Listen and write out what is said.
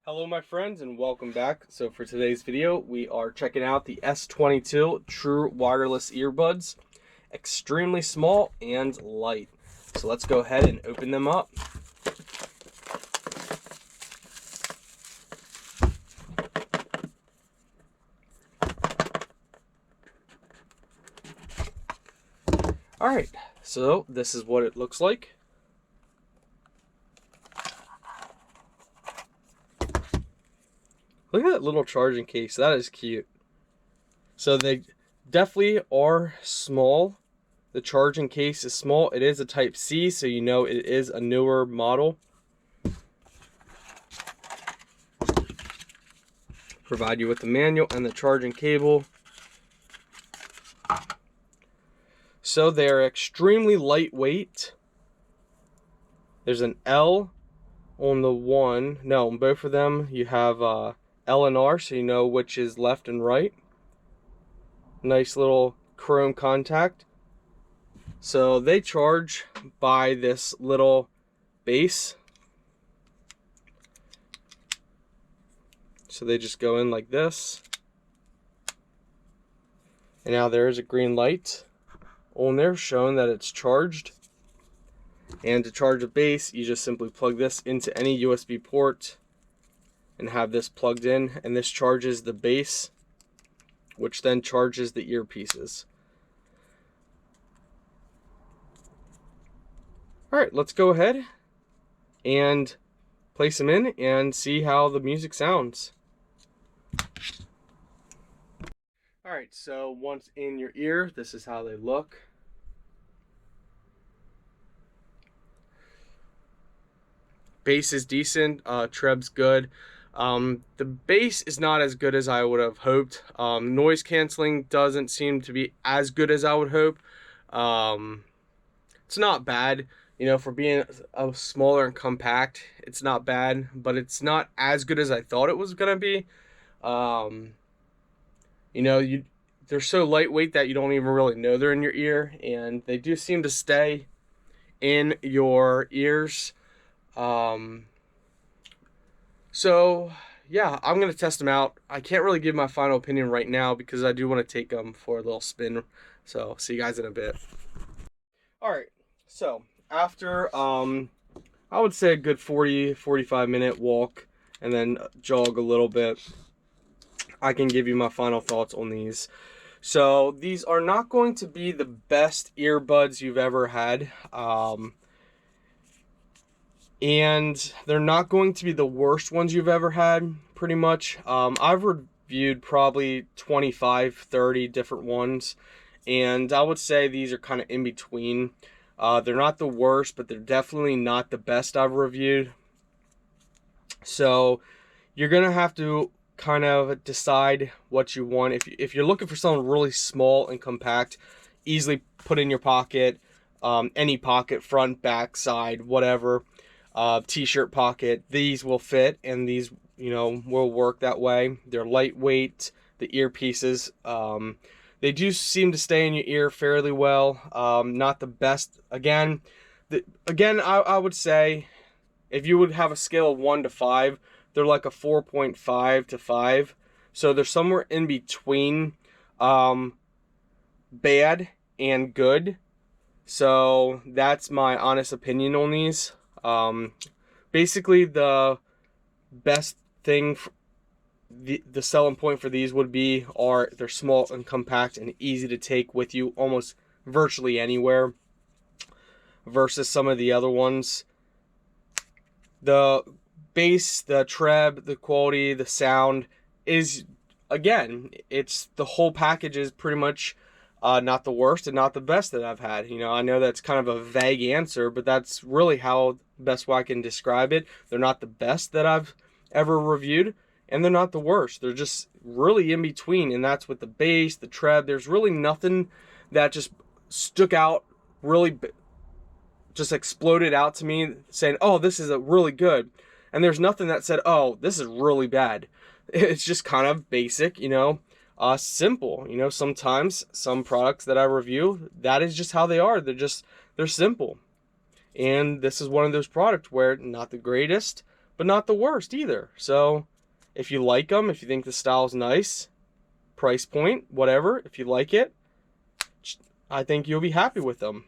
Hello my friends and welcome back. So for today's video we are checking out the S22 True Wireless Earbuds. Extremely small and light. So let's go ahead and open them up. Alright, so this is what it looks like. Look at that little charging case, that is cute. So they definitely are small. The charging case is small. It is a Type C, so you know it is a newer model. Provide you with the manual and the charging cable. So they're extremely lightweight. There's an L on the one. No, on both of them you have L and R, so you know which is left and right. Nice little chrome contact. So they charge by this little base. So they just go in like this. And now there is a green light on there showing that it's charged. And to charge a base, you just simply plug this into any USB port and have this plugged in, and this charges the base, which then charges the earpieces. Alright, let's go ahead and place them in and see how the music sounds. Alright, so once in your ear, this is how they look. Bass is decent, treb's good. The bass is not as good as I would have hoped. Noise canceling doesn't seem to be as good as I would hope. It's not bad, you know, for being a smaller and compact. It's not bad, but it's not as good as I thought it was gonna be. You know, they're so lightweight that you don't even really know they're in your ear, and they do seem to stay in your ears. So yeah, I'm gonna test them out. I can't really give my final opinion right now because I do want to take them for a little spin. So see you guys in a bit. All right, so after I would say a good 45 minute walk and then jog a little bit, I can give you my final thoughts on these. So these are not going to be the best earbuds you've ever had. And they're not going to be the worst ones you've ever had, pretty much. I've reviewed probably 25, 30 different ones, and I would say these are kind of in between. They're not the worst, but they're definitely not the best I've reviewed. So you're gonna have to kind of decide what you want. If you're looking for something really small and compact, easily put in your pocket, any pocket, front, back, side, whatever. T-shirt pocket, these will fit, and these, you know, will work that way. They're lightweight. The earpieces, they do seem to stay in your ear fairly well. Not the best. Again, I would say if you would have a scale of 1 to 5, they're like a 4.5 to 5. So they're somewhere in between bad and good. So that's my honest opinion on these. Basically the best thing, the selling point for these would be they're small and compact and easy to take with you almost virtually anywhere, versus some of the other ones. The bass, the treb, the quality, the sound is, again, it's the whole package is pretty much not the worst and not the best that I've had. You know, I know that's kind of a vague answer, but that's really how best way I can describe it. They're not the best that I've ever reviewed, and they're not the worst. They're just really in between, and that's with the bass, the treb. There's really nothing that just stuck out, really just exploded out to me saying, oh, this is a really good. And there's nothing that said, oh, this is really bad. It's just kind of basic, you know. Simple. You know, sometimes some products that I review, that is just how they are. They're simple. And this is one of those products where not the greatest, but not the worst either. So if you like them, if you think the style's nice, price point, whatever, if you like it, I think you'll be happy with them.